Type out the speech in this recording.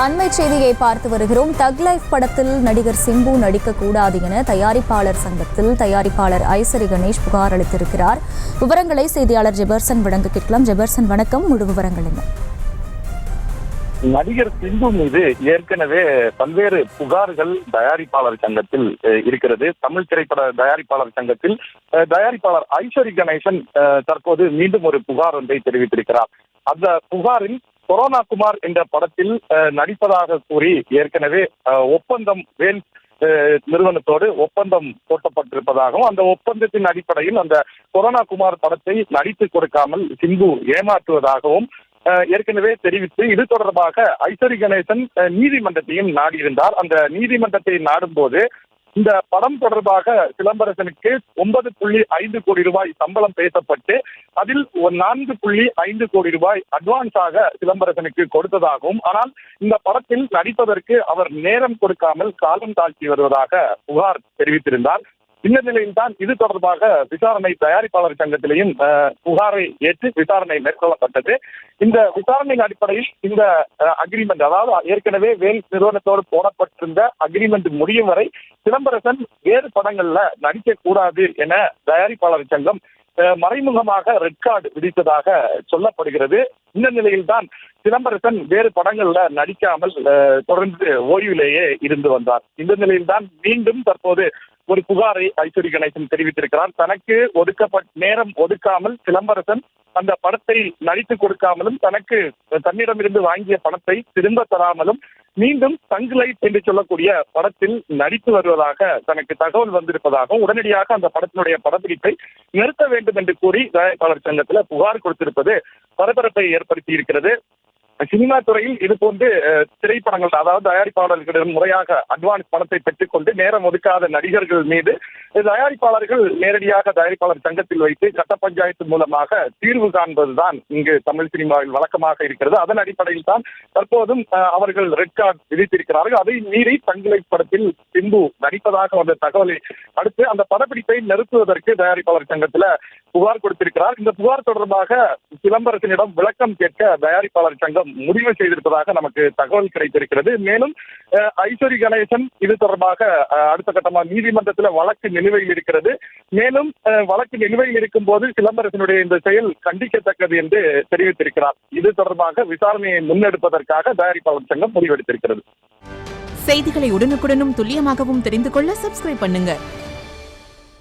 அண்மை செய்தியை பார்த்து வருகிறோம். தக் லைஃப் படத்தில் நடிகர் சிம்பு நடிக்கக்கூடாது என தயாரிப்பாளர் சங்கத்தில் தயாரிப்பாளர் ஐசரி கணேஷ் புகார் அளித்திருக்கிறார். விவரங்களை செய்தியாளர் ஜெபர்சன் வழங்க கேட்கலாம். ஜெபர்சன் வணக்கம், முழு விவரங்கள் என்ன? நடிகர் சிம்பு மீது ஏற்கனவே பல்வேறு புகார்கள் தயாரிப்பாளர் சங்கத்தில் இருக்கிறது. தமிழ் திரைப்பட தயாரிப்பாளர் சங்கத்தில் தயாரிப்பாளர் ஐஸ்வரி கணேசன் தற்போது மீண்டும் ஒரு புகார் ஒன்றை தெரிவித்திருக்கிறார். அந்த புகாரில் கொரோனா குமார் என்ற படத்தில் நடிப்பதாக கூறி ஏற்கனவே ஒப்பந்தம் வேல் நிறுவனத்தோடு ஒப்பந்தம் போட்டப்பட்டிருப்பதாகவும், அந்த ஒப்பந்தத்தின் அடிப்படையில் அந்த கொரோனா குமார் படத்தை நடித்து கொடுக்காமல் சிம்பு ஏமாற்றுவதாகவும் ஏற்கனவே தெரிவித்து இது தொடர்பாக ஐஸ்வரி கணேசன் நீதிமன்றத்தையும் நாடியிருந்தார். அந்த நீதிமன்றத்தை நாடும் போது இந்த படம் தொடர்பாக சிலம்பரசனுக்கு 9.5 கோடி ரூபாய் சம்பளம் பேசப்பட்டு அதில் 4.5 கோடி ரூபாய் அட்வான்ஸாக சிலம்பரசனுக்கு கொடுத்ததாகவும், ஆனால் இந்த படத்தில் நடிப்பதற்கு அவர் நேரம் கொடுக்காமல் காலம் தாழ்த்தி வருவதாக புகார் தெரிவித்திருந்தார். இந்த நிலையில்தான் இது தொடர்பாக விசாரணை தயாரிப்பாளர் சங்கத்திலேயும் புகாரை ஏற்று விசாரணை மேற்கொள்ளப்பட்டது. இந்த விசாரணையின் அடிப்படையில் இந்த அக்ரிமெண்ட், அதாவது ஏற்கனவே வேல் நிறுவனத்தோடு போடப்பட்டிருந்த அக்ரிமெண்ட் முடியும் வரை சிலம்பரசன் வேறு படங்கள்ல நடிக்க கூடாது என தயாரிப்பாளர் சங்கம் மறைமுகமாக ரெட் கார்டு விதித்ததாக சொல்லப்படுகிறது. இந்த நிலையில்தான் சிலம்பரசன் வேறு படங்கள்ல நடிக்காமல் தொடர்ந்து ஓய்விலேயே இருந்து வந்தார். இந்த நிலையில்தான் மீண்டும் தற்போது ஒரு புகாரை ஐஸ்வரி கணேசன் தெரிவித்திருக்கிறார். தனக்கு ஒதுக்கப்பட்ட நேரம் ஒதுக்காமல் சிலம்பரசன் அந்த படத்தை நடித்து கொடுக்காமலும், தனக்கு தன்னிடமிருந்து வாங்கிய பணத்தை திரும்ப தராமலும், மீண்டும் தங் லைஃப் என்று சொல்லக்கூடிய படத்தில் நடித்து வருவதாக தனக்கு தகவல் வந்திருப்பதாகவும், உடனடியாக அந்த படத்தினுடைய படப்பிடிப்பை நிறுத்த வேண்டும் என்று கூறி தயாரிப்பாளர் சங்கத்தில் புகார் கொடுத்திருப்பது பரபரப்பை ஏற்படுத்தி இருக்கிறது. சினிமா துறையில் இது போன்று திரைப்படங்கள், அதாவது தயாரிப்பாளர்களிடம் முறையாக அட்வான்ஸ் பணத்தை பெற்றுக்கொண்டு நேரம் ஒதுக்காத நடிகர்கள் மீது தயாரிப்பாளர்கள் நேரடியாக தயாரிப்பாளர் சங்கத்தில் வைத்து கட்ட பஞ்சாயத்து மூலமாக தீர்வு காண்பதுதான் இங்கு தமிழ் சினிமாவில் வழக்கமாக இருக்கிறது. அதன் அடிப்படையில் தான் தற்போதும் அவர்கள் ரெட் கார்டு விதித்திருக்கிறார்கள். அதை மீறி தங் லைஃப் படத்தில் சிம்பு நடிப்பதாக வந்த தகவலை அடுத்து அந்த படப்பிடிப்பை நிறுத்துவதற்கு தயாரிப்பாளர் சங்கத்தில் புகார் கொடுத்திருக்கிறார். இந்த புகார் தொடர்பாக சிலம்பரசனிடம் விளக்கம் கேட்க தயாரிப்பாளர் சங்கம் முடிவு செய்திருப்பதாக நமக்கு தகவல் கிடைத்திருக்கிறது. மேலும் ஐஸ்வரி கணேசன் இது தொடர்பாக அடுத்த கட்டமாக நீதிமன்றத்தில் வழக்கு நிலுவையில் இருக்கிறது. மேலும் வழக்கு நிலுவையில் இருக்கும் போது சிலம்பரசனுடைய இந்த செயல் கண்டிக்கத்தக்கது என்று தெரிவித்திருக்கிறார். இது தொடர்பாக விசாரணையை முன்னெடுப்பதற்காக தயாரிப்பாளர் சங்கம் முடிவெடுத்திருக்கிறது. செய்திகளை உடனுக்குடனும் துல்லியமாகவும் தெரிந்து கொள்ள சப்ஸ்கிரைப் பண்ணுங்க.